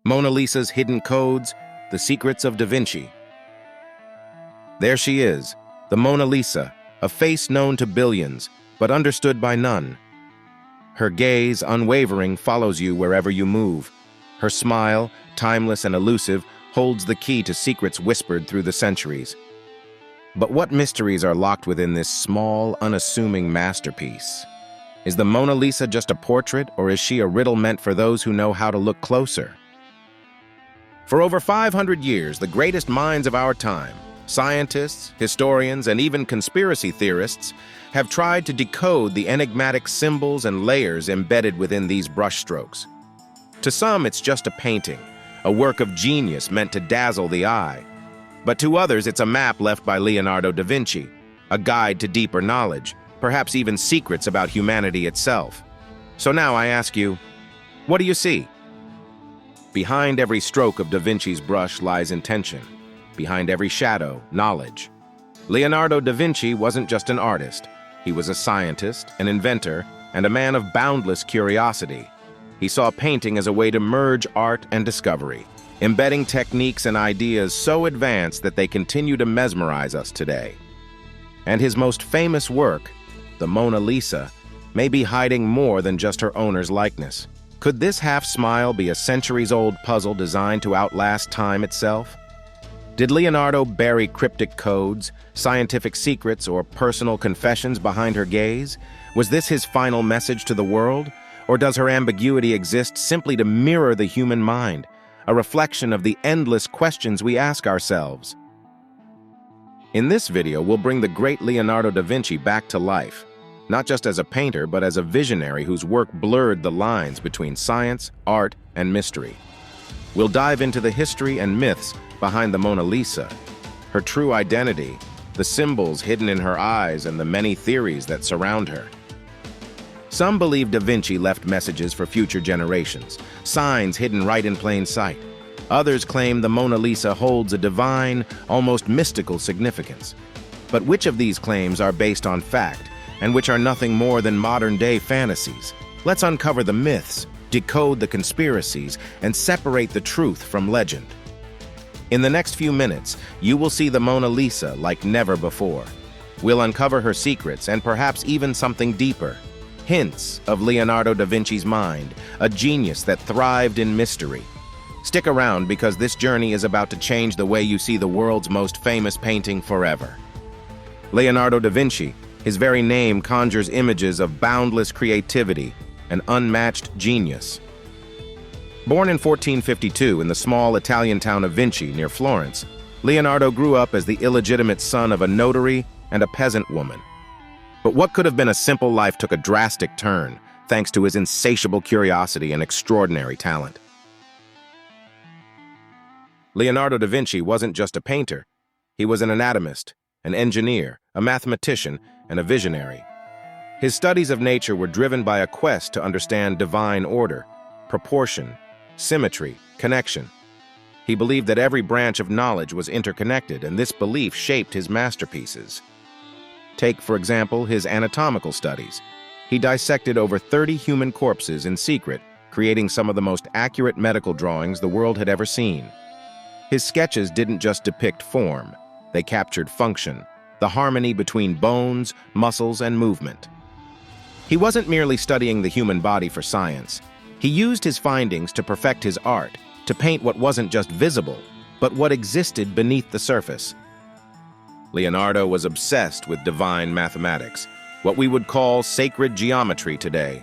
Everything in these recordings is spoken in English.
Mona Lisa's hidden codes, the secrets of Da Vinci. There she is, the Mona Lisa, a face known to billions, but understood by none. Her gaze, unwavering, follows you wherever you move. Her smile, timeless and elusive, holds the key to secrets whispered through the centuries. But what mysteries are locked within this small, unassuming masterpiece? Is the Mona Lisa just a portrait, or is she a riddle meant for those who know how to look closer? For over 500 years, the greatest minds of our time, scientists, historians, and even conspiracy theorists, have tried to decode the enigmatic symbols and layers embedded within these brushstrokes. To some, it's just a painting, a work of genius meant to dazzle the eye. But to others, it's a map left by Leonardo da Vinci, a guide to deeper knowledge, perhaps even secrets about humanity itself. So now I ask you, what do you see? Behind every stroke of Da Vinci's brush lies intention. Behind every shadow, knowledge. Leonardo da Vinci wasn't just an artist. He was a scientist, an inventor, and a man of boundless curiosity. He saw painting as a way to merge art and discovery, embedding techniques and ideas so advanced that they continue to mesmerize us today. And his most famous work, the Mona Lisa, may be hiding more than just her owner's likeness. Could this half-smile be a centuries-old puzzle designed to outlast time itself? Did Leonardo bury cryptic codes, scientific secrets, or personal confessions behind her gaze? Was this his final message to the world? Or does her ambiguity exist simply to mirror the human mind, a reflection of the endless questions we ask ourselves? In this video, we'll bring the great Leonardo da Vinci back to life, not just as a painter, but as a visionary whose work blurred the lines between science, art, and mystery. We'll dive into the history and myths behind the Mona Lisa, her true identity, the symbols hidden in her eyes, and the many theories that surround her. Some believe Da Vinci left messages for future generations, signs hidden right in plain sight. Others claim the Mona Lisa holds a divine, almost mystical significance. But which of these claims are based on fact, and which are nothing more than modern-day fantasies? Let's uncover the myths, decode the conspiracies, and separate the truth from legend. In the next few minutes, you will see the Mona Lisa like never before. We'll uncover her secrets and perhaps even something deeper. Hints of Leonardo da Vinci's mind, a genius that thrived in mystery. Stick around because this journey is about to change the way you see the world's most famous painting forever. Leonardo da Vinci, his very name conjures images of boundless creativity and unmatched genius. Born in 1452 in the small Italian town of Vinci near Florence, Leonardo grew up as the illegitimate son of a notary and a peasant woman. But what could have been a simple life took a drastic turn, thanks to his insatiable curiosity and extraordinary talent. Leonardo da Vinci wasn't just a painter. He was an anatomist, an engineer, a mathematician, and a visionary. His studies of nature were driven by a quest to understand divine order, proportion, symmetry, connection. He believed that every branch of knowledge was interconnected, and this belief shaped his masterpieces. Take, for example, his anatomical studies. He dissected over 30 human corpses in secret, creating some of the most accurate medical drawings the world had ever seen. His sketches didn't just depict form, they captured function, the harmony between bones, muscles, and movement. He wasn't merely studying the human body for science. He used his findings to perfect his art, to paint what wasn't just visible, but what existed beneath the surface. Leonardo was obsessed with divine mathematics, what we would call sacred geometry today.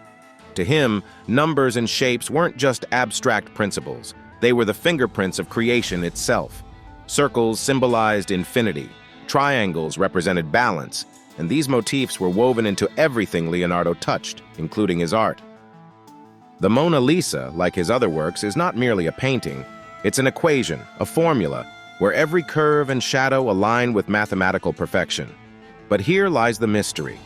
To him, numbers and shapes weren't just abstract principles. They were the fingerprints of creation itself. Circles symbolized infinity, triangles represented balance, and these motifs were woven into everything Leonardo touched, including his art. The Mona Lisa, like his other works, is not merely a painting. It's an equation, a formula, where every curve and shadow align with mathematical perfection. But here lies the mystery.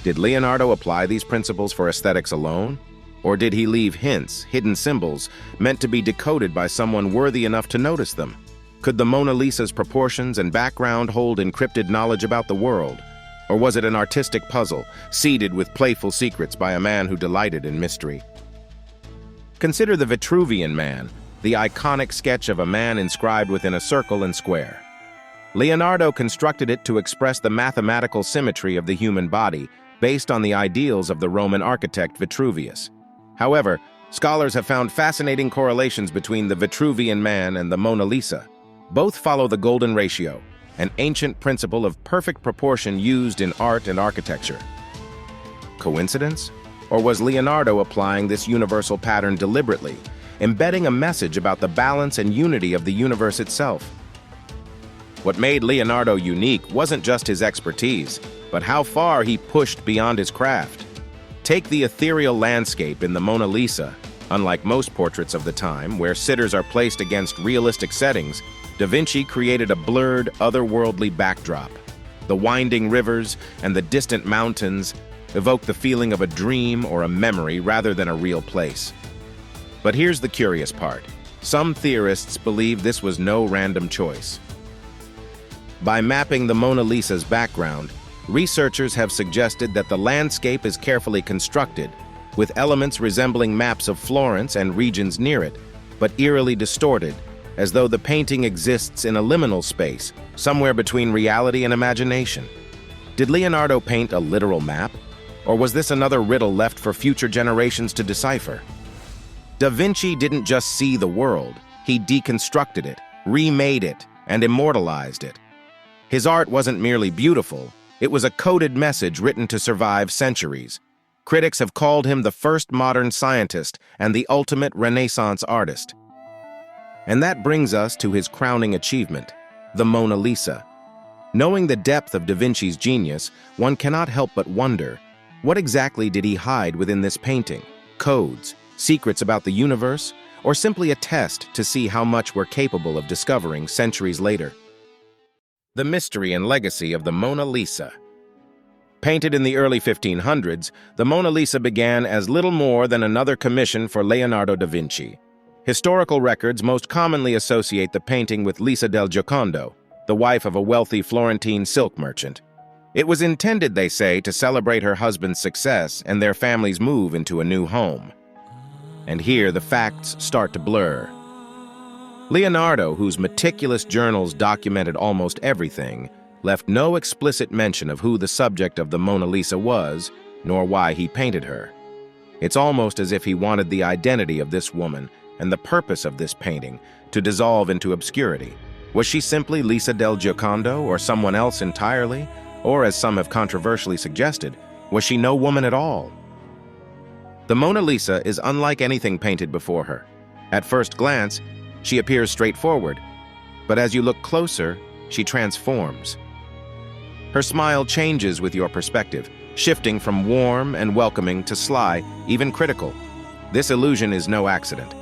Did Leonardo apply these principles for aesthetics alone? Or did he leave hints, hidden symbols, meant to be decoded by someone worthy enough to notice them? Could the Mona Lisa's proportions and background hold encrypted knowledge about the world? Or was it an artistic puzzle, seeded with playful secrets by a man who delighted in mystery? Consider the Vitruvian Man, the iconic sketch of a man inscribed within a circle and square. Leonardo constructed it to express the mathematical symmetry of the human body based on the ideals of the Roman architect Vitruvius. However, scholars have found fascinating correlations between the Vitruvian man and the Mona Lisa. Both follow the golden ratio, an ancient principle of perfect proportion used in art and architecture. Coincidence? Or was Leonardo applying this universal pattern deliberately, embedding a message about the balance and unity of the universe itself? What made Leonardo unique wasn't just his expertise, but how far he pushed beyond his craft. Take the ethereal landscape in the Mona Lisa. Unlike most portraits of the time, where sitters are placed against realistic settings, Da Vinci created a blurred, otherworldly backdrop. The winding rivers and the distant mountains evoke the feeling of a dream or a memory rather than a real place. But here's the curious part. Some theorists believe this was no random choice. By mapping the Mona Lisa's background, researchers have suggested that the landscape is carefully constructed, with elements resembling maps of Florence and regions near it, but eerily distorted, as though the painting exists in a liminal space, somewhere between reality and imagination. Did Leonardo paint a literal map? Or was this another riddle left for future generations to decipher? Da Vinci didn't just see the world, he deconstructed it, remade it, and immortalized it. His art wasn't merely beautiful, it was a coded message written to survive centuries. Critics have called him the first modern scientist and the ultimate Renaissance artist. And that brings us to his crowning achievement, the Mona Lisa. Knowing the depth of Da Vinci's genius, one cannot help but wonder, what exactly did he hide within this painting? Codes, secrets about the universe, or simply a test to see how much we're capable of discovering centuries later? The mystery and legacy of the Mona Lisa. Painted in the early 1500s, the Mona Lisa began as little more than another commission for Leonardo da Vinci. Historical records most commonly associate the painting with Lisa del Giocondo, the wife of a wealthy Florentine silk merchant. It was intended, they say, to celebrate her husband's success and their family's move into a new home. And here the facts start to blur. Leonardo, whose meticulous journals documented almost everything, left no explicit mention of who the subject of the Mona Lisa was, nor why he painted her. It's almost as if he wanted the identity of this woman and the purpose of this painting to dissolve into obscurity. Was she simply Lisa del Giocondo or someone else entirely? Or, as some have controversially suggested, was she no woman at all? The Mona Lisa is unlike anything painted before her. At first glance, she appears straightforward, but as you look closer, she transforms. Her smile changes with your perspective, shifting from warm and welcoming to sly, even critical. This illusion is no accident.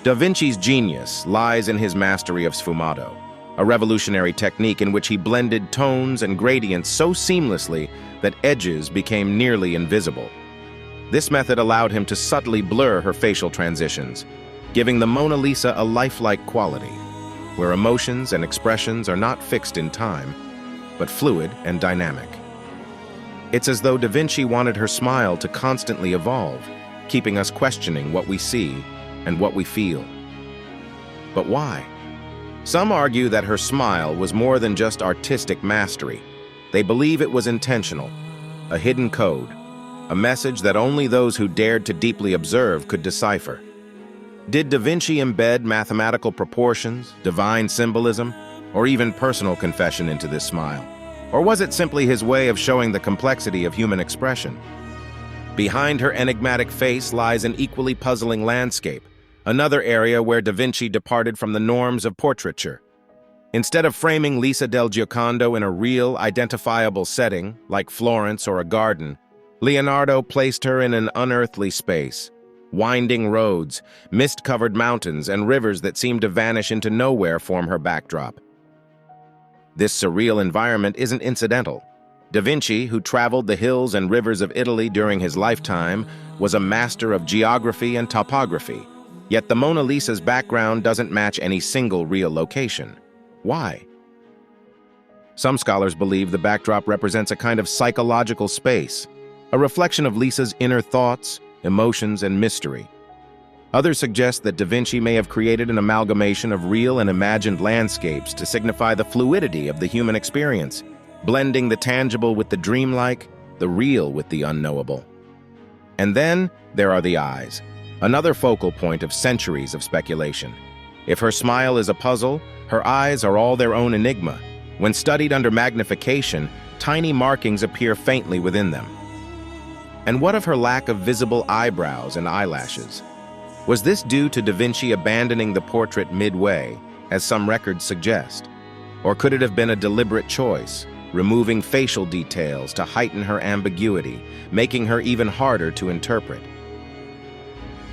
Da Vinci's genius lies in his mastery of sfumato, a revolutionary technique in which he blended tones and gradients so seamlessly that edges became nearly invisible. This method allowed him to subtly blur her facial transitions, giving the Mona Lisa a lifelike quality, where emotions and expressions are not fixed in time, but fluid and dynamic. It's as though Da Vinci wanted her smile to constantly evolve, keeping us questioning what we see and what we feel. But why? Some argue that her smile was more than just artistic mastery. They believe it was intentional, a hidden code, a message that only those who dared to deeply observe could decipher. Did Da Vinci embed mathematical proportions, divine symbolism, or even personal confession into this smile? Or was it simply his way of showing the complexity of human expression? Behind her enigmatic face lies an equally puzzling landscape, another area where Da Vinci departed from the norms of portraiture. Instead of framing Lisa del Giocondo in a real, identifiable setting, like Florence or a garden, Leonardo placed her in an unearthly space. Winding roads, mist-covered mountains, and rivers that seemed to vanish into nowhere form her backdrop. This surreal environment isn't incidental. Da Vinci, who traveled the hills and rivers of Italy during his lifetime, was a master of geography and topography. Yet the Mona Lisa's background doesn't match any single real location. Why? Some scholars believe the backdrop represents a kind of psychological space, a reflection of Lisa's inner thoughts, emotions, and mystery. Others suggest that Da Vinci may have created an amalgamation of real and imagined landscapes to signify the fluidity of the human experience, blending the tangible with the dreamlike, the real with the unknowable. And then there are the eyes, another focal point of centuries of speculation. If her smile is a puzzle, her eyes are all their own enigma. When studied under magnification, tiny markings appear faintly within them. And what of her lack of visible eyebrows and eyelashes? Was this due to Da Vinci abandoning the portrait midway, as some records suggest? Or could it have been a deliberate choice, removing facial details to heighten her ambiguity, making her even harder to interpret?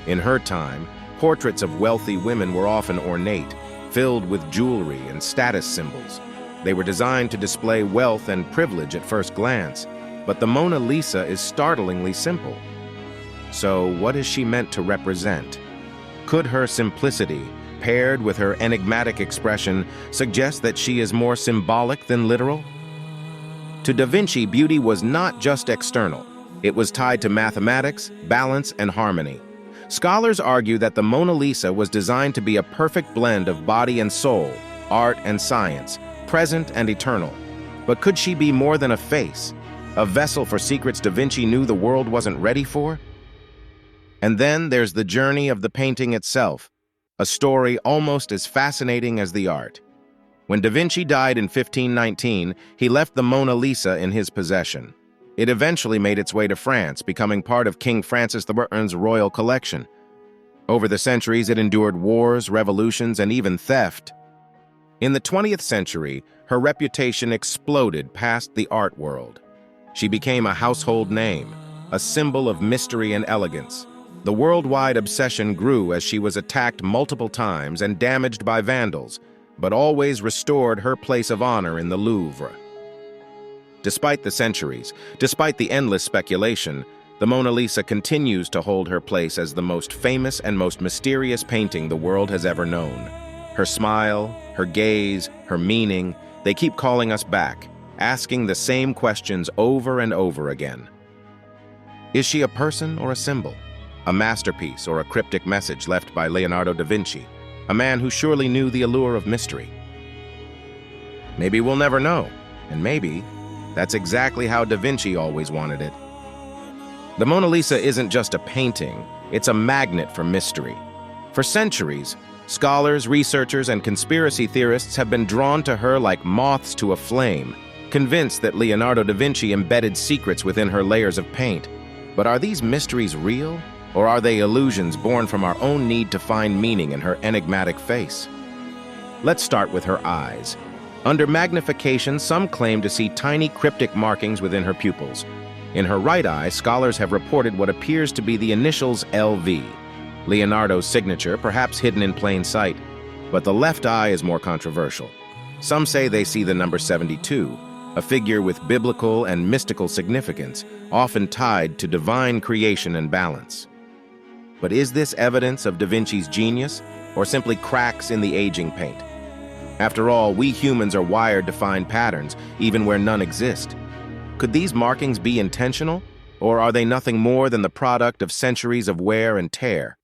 In her time, portraits of wealthy women were often ornate, filled with jewelry and status symbols. They were designed to display wealth and privilege at first glance, but the Mona Lisa is startlingly simple. So what is she meant to represent? Could her simplicity, paired with her enigmatic expression, suggest that she is more symbolic than literal? To Da Vinci, beauty was not just external. It was tied to mathematics, balance, and harmony. Scholars argue that the Mona Lisa was designed to be a perfect blend of body and soul, art and science, present and eternal. But could she be more than a face, a vessel for secrets Da Vinci knew the world wasn't ready for? And then there's the journey of the painting itself, a story almost as fascinating as the art. When Da Vinci died in 1519, he left the Mona Lisa in his possession. It eventually made its way to France, becoming part of King Francis I's royal collection. Over the centuries, it endured wars, revolutions, and even theft. In the 20th century, her reputation exploded past the art world. She became a household name, a symbol of mystery and elegance. The worldwide obsession grew as she was attacked multiple times and damaged by vandals, but always restored her place of honor in the Louvre. Despite the centuries, despite the endless speculation, the Mona Lisa continues to hold her place as the most famous and most mysterious painting the world has ever known. Her smile, her gaze, her meaning, they keep calling us back, asking the same questions over and over again. Is she a person or a symbol? A masterpiece or a cryptic message left by Leonardo da Vinci, a man who surely knew the allure of mystery? Maybe we'll never know, and maybe that's exactly how Da Vinci always wanted it. The Mona Lisa isn't just a painting, it's a magnet for mystery. For centuries, scholars, researchers, and conspiracy theorists have been drawn to her like moths to a flame, convinced that Leonardo da Vinci embedded secrets within her layers of paint. But are these mysteries real? Or are they illusions born from our own need to find meaning in her enigmatic face? Let's start with her eyes. Under magnification, some claim to see tiny cryptic markings within her pupils. In her right eye, scholars have reported what appears to be the initials LV, Leonardo's signature, perhaps hidden in plain sight. But the left eye is more controversial. Some say they see the number 72, a figure with biblical and mystical significance, often tied to divine creation and balance. But is this evidence of Da Vinci's genius, or simply cracks in the aging paint? After all, we humans are wired to find patterns, even where none exist. Could these markings be intentional, or are they nothing more than the product of centuries of wear and tear?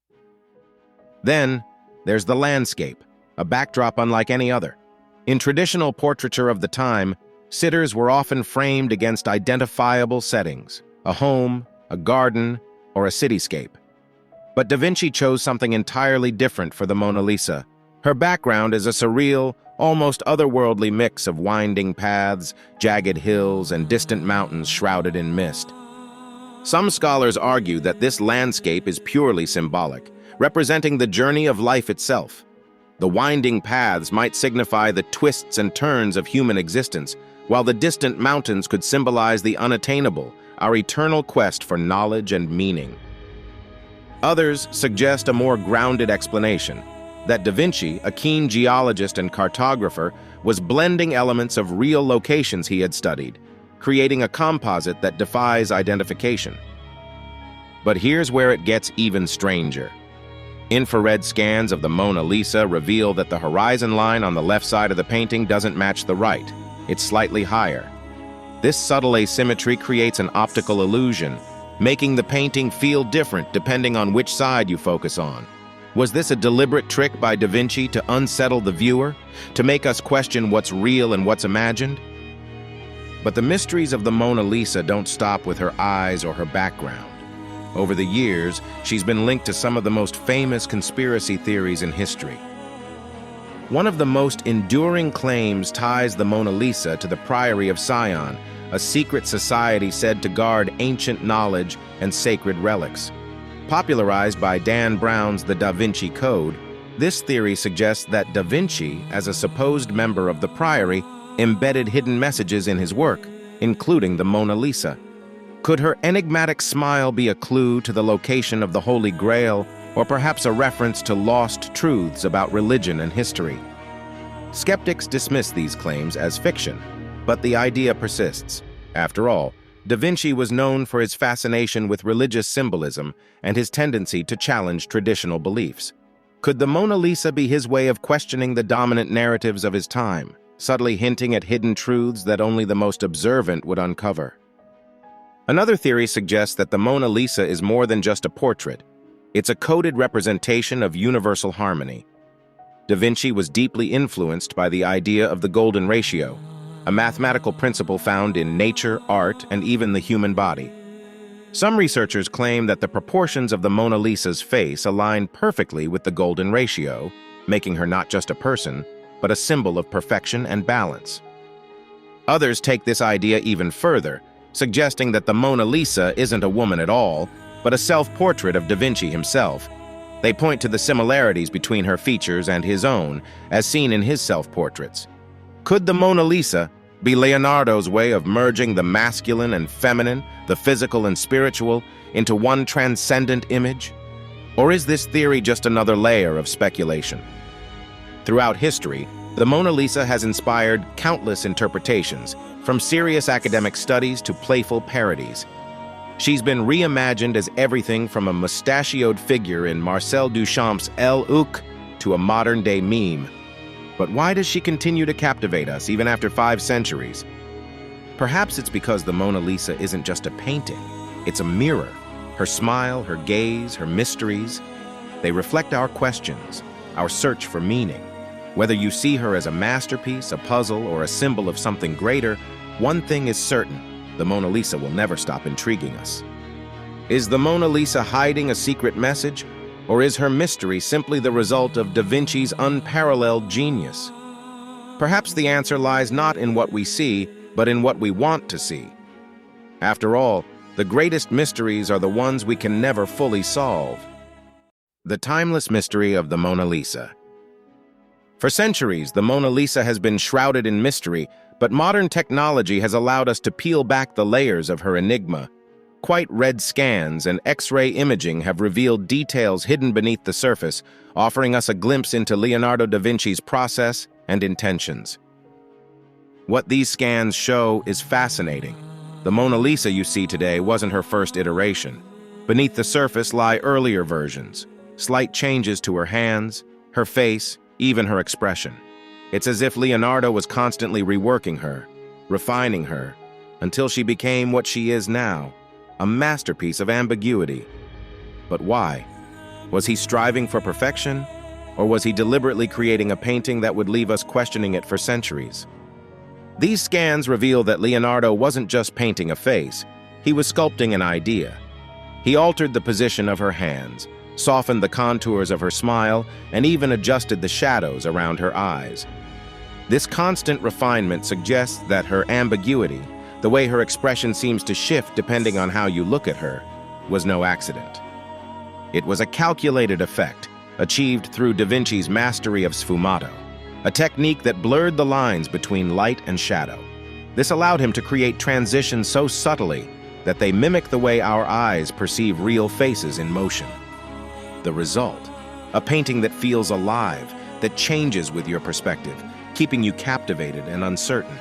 Then, there's the landscape, a backdrop unlike any other. In traditional portraiture of the time, sitters were often framed against identifiable settings, a home, a garden, or a cityscape. But Da Vinci chose something entirely different for the Mona Lisa. Her background is a surreal, almost otherworldly mix of winding paths, jagged hills, and distant mountains shrouded in mist. Some scholars argue that this landscape is purely symbolic, representing the journey of life itself. The winding paths might signify the twists and turns of human existence, while the distant mountains could symbolize the unattainable, our eternal quest for knowledge and meaning. Others suggest a more grounded explanation, that Da Vinci, a keen geologist and cartographer, was blending elements of real locations he had studied, creating a composite that defies identification. But here's where it gets even stranger. Infrared scans of the Mona Lisa reveal that the horizon line on the left side of the painting doesn't match the right. It's slightly higher. This subtle asymmetry creates an optical illusion, making the painting feel different depending on which side you focus on. Was this a deliberate trick by Da Vinci to unsettle the viewer, to make us question what's real and what's imagined? But the mysteries of the Mona Lisa don't stop with her eyes or her background. Over the years, she's been linked to some of the most famous conspiracy theories in history. One of the most enduring claims ties the Mona Lisa to the Priory of Sion, a secret society said to guard ancient knowledge and sacred relics. Popularized by Dan Brown's The Da Vinci Code, this theory suggests that Da Vinci, as a supposed member of the Priory, embedded hidden messages in his work, including the Mona Lisa. Could her enigmatic smile be a clue to the location of the Holy Grail, or perhaps a reference to lost truths about religion and history? Skeptics dismiss these claims as fiction, but the idea persists. After all, Da Vinci was known for his fascination with religious symbolism and his tendency to challenge traditional beliefs. Could the Mona Lisa be his way of questioning the dominant narratives of his time, subtly hinting at hidden truths that only the most observant would uncover? Another theory suggests that the Mona Lisa is more than just a portrait. It's a coded representation of universal harmony. Da Vinci was deeply influenced by the idea of the golden ratio, a mathematical principle found in nature, art, and even the human body. Some researchers claim that the proportions of the Mona Lisa's face align perfectly with the golden ratio, making her not just a person, but a symbol of perfection and balance. Others take this idea even further, suggesting that the Mona Lisa isn't a woman at all, but a self-portrait of Da Vinci himself. They point to the similarities between her features and his own, as seen in his self-portraits. Could the Mona Lisa be Leonardo's way of merging the masculine and feminine, the physical and spiritual, into one transcendent image? Or is this theory just another layer of speculation? Throughout history, the Mona Lisa has inspired countless interpretations, from serious academic studies to playful parodies. She's been reimagined as everything from a mustachioed figure in Marcel Duchamp's El Ouk to a modern-day meme. But why does she continue to captivate us even after 5 centuries? Perhaps it's because the Mona Lisa isn't just a painting, it's a mirror. Her smile, her gaze, her mysteries, they reflect our questions, our search for meaning. Whether you see her as a masterpiece, a puzzle, or a symbol of something greater, one thing is certain: the Mona Lisa will never stop intriguing us. Is the Mona Lisa hiding a secret message, or is her mystery simply the result of Da Vinci's unparalleled genius? Perhaps the answer lies not in what we see, but in what we want to see. After all, the greatest mysteries are the ones we can never fully solve. The timeless mystery of the Mona Lisa. For centuries, the Mona Lisa has been shrouded in mystery, but modern technology has allowed us to peel back the layers of her enigma. Quite red scans and X-ray imaging have revealed details hidden beneath the surface, offering us a glimpse into Leonardo da Vinci's process and intentions. What these scans show is fascinating. The Mona Lisa you see today wasn't her first iteration. Beneath the surface lie earlier versions, slight changes to her hands, her face, even her expression. It's as if Leonardo was constantly reworking her, refining her, until she became what she is now, a masterpiece of ambiguity. But why? Was he striving for perfection, or was he deliberately creating a painting that would leave us questioning it for centuries? These scans reveal that Leonardo wasn't just painting a face, he was sculpting an idea. He altered the position of her hands, softened the contours of her smile, and even adjusted the shadows around her eyes. This constant refinement suggests that her ambiguity, the way her expression seems to shift depending on how you look at her, was no accident. It was a calculated effect, achieved through Da Vinci's mastery of sfumato, a technique that blurred the lines between light and shadow. This allowed him to create transitions so subtly that they mimic the way our eyes perceive real faces in motion. The result, a painting that feels alive, that changes with your perspective, keeping you captivated and uncertain.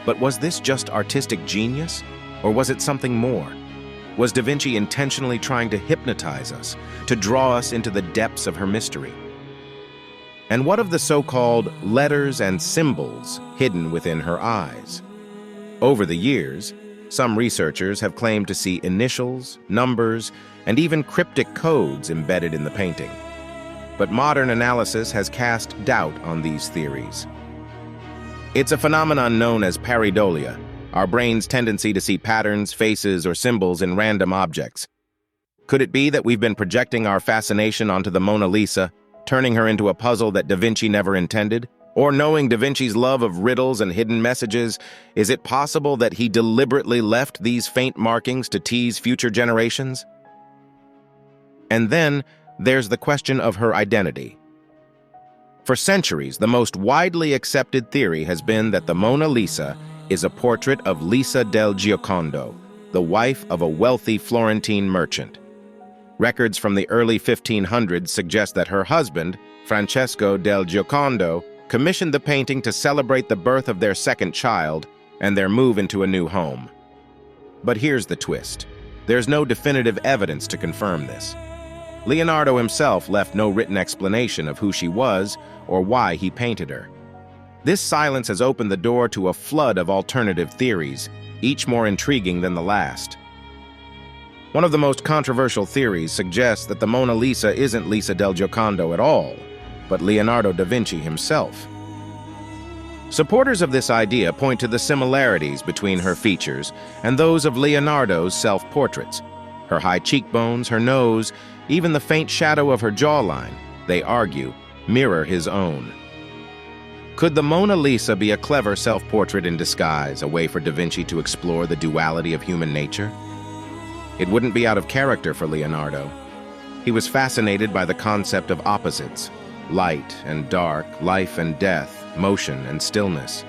But was this just artistic genius, or was it something more? Was Da Vinci intentionally trying to hypnotize us, to draw us into the depths of her mystery? And what of the so-called letters and symbols hidden within her eyes? Over the years, some researchers have claimed to see initials, numbers, and even cryptic codes embedded in the painting. but modern analysis has cast doubt on these theories. It's a phenomenon known as pareidolia, our brain's tendency to see patterns, faces, or symbols in random objects. Could it be that we've been projecting our fascination onto the Mona Lisa, turning her into a puzzle that Da Vinci never intended? Or knowing Da Vinci's love of riddles and hidden messages, is it possible that he deliberately left these faint markings to tease future generations? And then there's the question of her identity. For centuries, the most widely accepted theory has been that the Mona Lisa is a portrait of Lisa del Giocondo, the wife of a wealthy Florentine merchant. Records from the early 1500s suggest that her husband, Francesco del Giocondo, commissioned the painting to celebrate the birth of their second child and their move into a new home. But here's the twist. There's no definitive evidence to confirm this. Leonardo himself left no written explanation of who she was or why he painted her. This silence has opened the door to a flood of alternative theories, each more intriguing than the last. One of the most controversial theories suggests that the Mona Lisa isn't Lisa del Giocondo at all, but Leonardo da Vinci himself. Supporters of this idea point to the similarities between her features and those of Leonardo's self-portraits. Her high cheekbones, her nose, even the faint shadow of her jawline, they argue, mirror his own. Could the Mona Lisa be a clever self-portrait in disguise, a way for Da Vinci to explore the duality of human nature? It wouldn't be out of character for Leonardo. He was fascinated by the concept of opposites, light and dark, life and death, motion and stillness.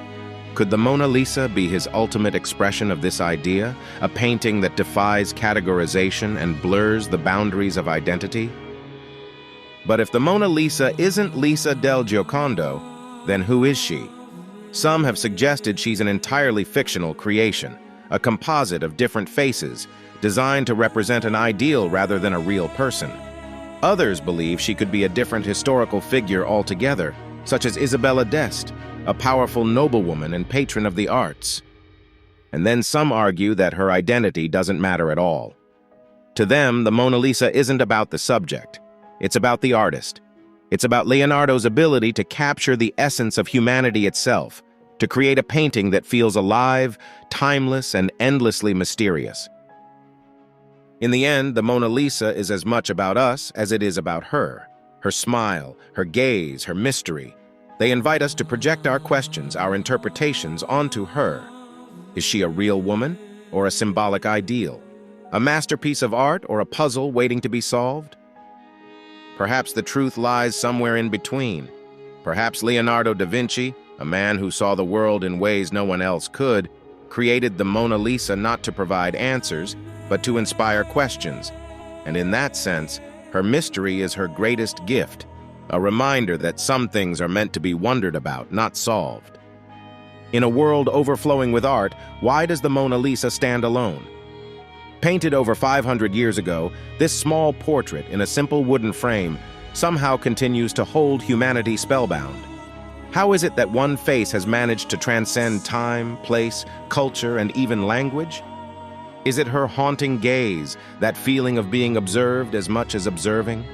Could the Mona Lisa be his ultimate expression of this idea, a painting that defies categorization and blurs the boundaries of identity? But if the Mona Lisa isn't Lisa del Giocondo, then who is she? Some have suggested she's an entirely fictional creation, a composite of different faces, designed to represent an ideal rather than a real person. Others believe she could be a different historical figure altogether, such as Isabella d'Este, a powerful noblewoman and patron of the arts. And then some argue that her identity doesn't matter at all. To them, the Mona Lisa isn't about the subject. It's about the artist. It's about Leonardo's ability to capture the essence of humanity itself, to create a painting that feels alive, timeless, and endlessly mysterious. In the end, the Mona Lisa is as much about us as it is about her. Her smile, her gaze, her mystery. They invite us to project our questions, our interpretations onto her. Is she a real woman or a symbolic ideal? A masterpiece of art or a puzzle waiting to be solved? Perhaps the truth lies somewhere in between. Perhaps Leonardo da Vinci, a man who saw the world in ways no one else could, created the Mona Lisa not to provide answers, but to inspire questions. And in that sense, her mystery is her greatest gift, a reminder that some things are meant to be wondered about, not solved. In a world overflowing with art, why does the Mona Lisa stand alone? Painted over 500 years ago, this small portrait in a simple wooden frame somehow continues to hold humanity spellbound. How is it that one face has managed to transcend time, place, culture, and even language? Is it her haunting gaze, that feeling of being observed as much as observing?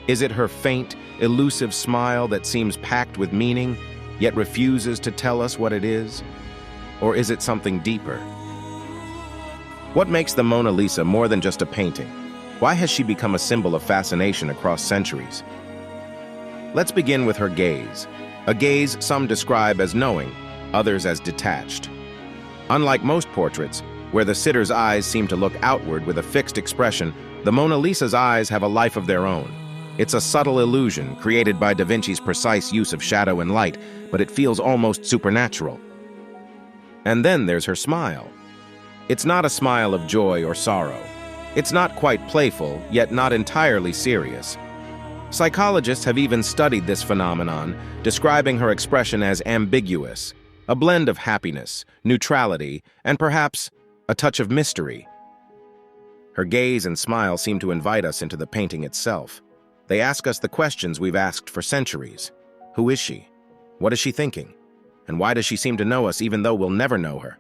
Is it her faint, elusive smile that seems packed with meaning, yet refuses to tell us what it is? Or is it something deeper? What makes the Mona Lisa more than just a painting? Why has she become a symbol of fascination across centuries? Let's begin with her gaze. A gaze some describe as knowing, others as detached. Unlike most portraits, where the sitter's eyes seem to look outward with a fixed expression, the Mona Lisa's eyes have a life of their own. It's a subtle illusion created by Da Vinci's precise use of shadow and light, but it feels almost supernatural. And then there's her smile. It's not a smile of joy or sorrow. It's not quite playful, yet not entirely serious. Psychologists have even studied this phenomenon, describing her expression as ambiguous, a blend of happiness, neutrality, and perhaps a touch of mystery. Her gaze and smile seem to invite us into the painting itself. They ask us the questions we've asked for centuries. Who is she? What is she thinking? And why does she seem to know us even though we'll never know her?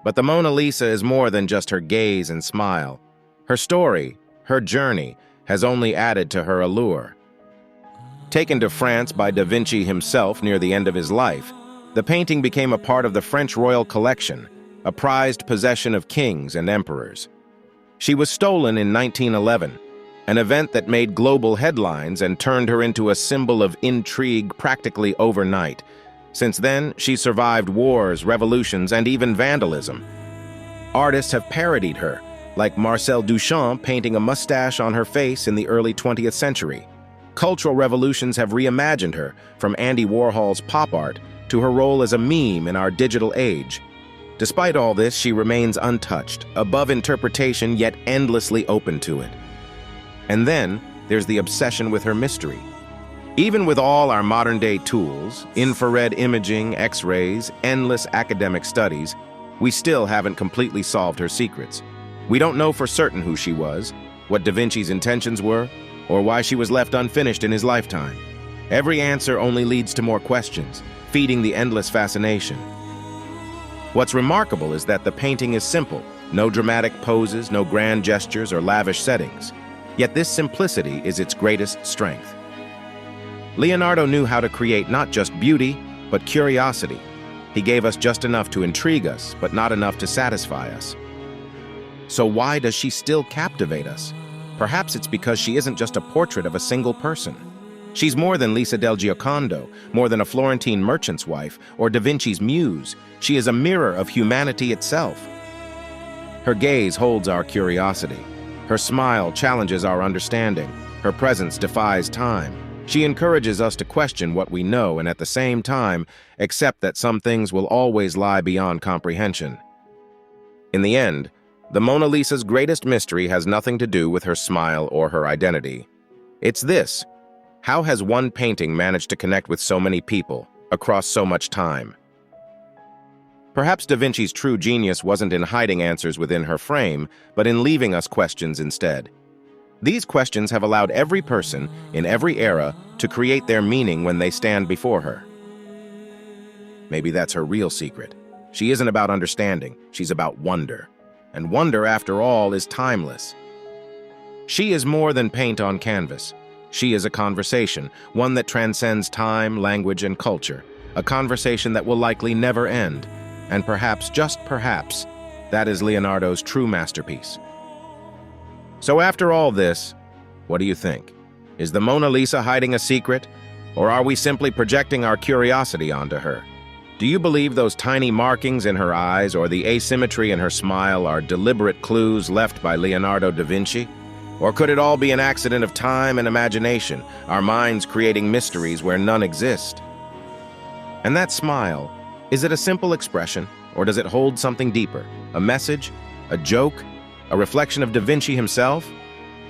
But the Mona Lisa is more than just her gaze and smile. Her story, her journey, has only added to her allure. Taken to France by Da Vinci himself near the end of his life, the painting became a part of the French royal collection, a prized possession of kings and emperors. She was stolen in 1911, an event that made global headlines and turned her into a symbol of intrigue practically overnight. Since then, she survived wars, revolutions, and even vandalism. Artists have parodied her, like Marcel Duchamp painting a mustache on her face in the early 20th century. Cultural revolutions have reimagined her, from Andy Warhol's pop art to her role as a meme in our digital age. Despite all this, she remains untouched, above interpretation yet endlessly open to it. And then, there's the obsession with her mystery. Even with all our modern-day tools, infrared imaging, X-rays, endless academic studies, we still haven't completely solved her secrets. We don't know for certain who she was, what Da Vinci's intentions were, or why she was left unfinished in his lifetime. Every answer only leads to more questions, feeding the endless fascination. What's remarkable is that the painting is simple, no dramatic poses, no grand gestures or lavish settings. Yet this simplicity is its greatest strength. Leonardo knew how to create not just beauty, but curiosity. He gave us just enough to intrigue us, but not enough to satisfy us. So why does she still captivate us? Perhaps it's because she isn't just a portrait of a single person. She's more than Lisa del Giocondo, more than a Florentine merchant's wife, or Da Vinci's muse. She is a mirror of humanity itself. Her gaze holds our curiosity. Her smile challenges our understanding. Her presence defies time. She encourages us to question what we know and at the same time accept that some things will always lie beyond comprehension. In the end, the Mona Lisa's greatest mystery has nothing to do with her smile or her identity. It's this: how has one painting managed to connect with so many people across so much time? Perhaps Da Vinci's true genius wasn't in hiding answers within her frame, but in leaving us questions instead. These questions have allowed every person, in every era, to create their meaning when they stand before her. Maybe that's her real secret. She isn't about understanding, she's about wonder. And wonder, after all, is timeless. She is more than paint on canvas. She is a conversation, one that transcends time, language, and culture, a conversation that will likely never end. And perhaps, just perhaps, that is Leonardo's true masterpiece. So after all this, what do you think? Is the Mona Lisa hiding a secret, or are we simply projecting our curiosity onto her? Do you believe those tiny markings in her eyes or the asymmetry in her smile are deliberate clues left by Leonardo da Vinci? Or could it all be an accident of time and imagination, our minds creating mysteries where none exist? And that smile, is it a simple expression, or does it hold something deeper? A message? A joke? A reflection of Da Vinci himself?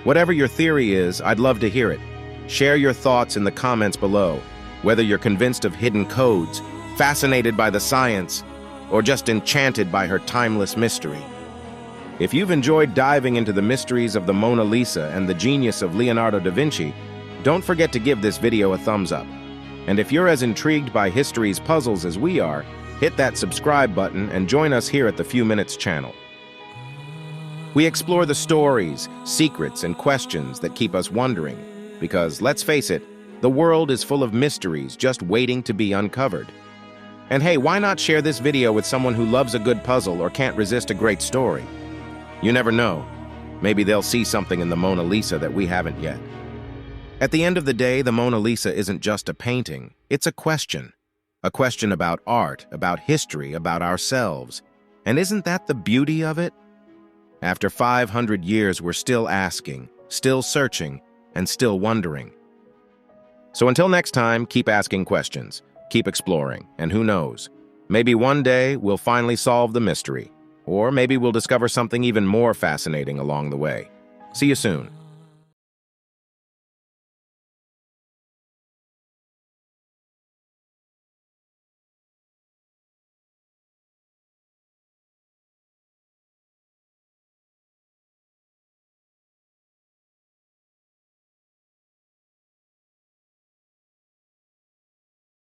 Whatever your theory is, I'd love to hear it. Share your thoughts in the comments below, whether you're convinced of hidden codes, fascinated by the science, or just enchanted by her timeless mystery. If you've enjoyed diving into the mysteries of the Mona Lisa and the genius of Leonardo da Vinci, don't forget to give this video a thumbs up. And if you're as intrigued by history's puzzles as we are, hit that subscribe button and join us here at the Few Minutes channel. We explore the stories, secrets, and questions that keep us wondering, because, let's face it, the world is full of mysteries just waiting to be uncovered. And hey, why not share this video with someone who loves a good puzzle or can't resist a great story? You never know. Maybe they'll see something in the Mona Lisa that we haven't yet. At the end of the day, the Mona Lisa isn't just a painting, it's a question. A question about art, about history, about ourselves. And isn't that the beauty of it? After 500 years, we're still asking, still searching, and still wondering. So until next time, keep asking questions, keep exploring, and who knows, maybe one day we'll finally solve the mystery, or maybe we'll discover something even more fascinating along the way. See you soon.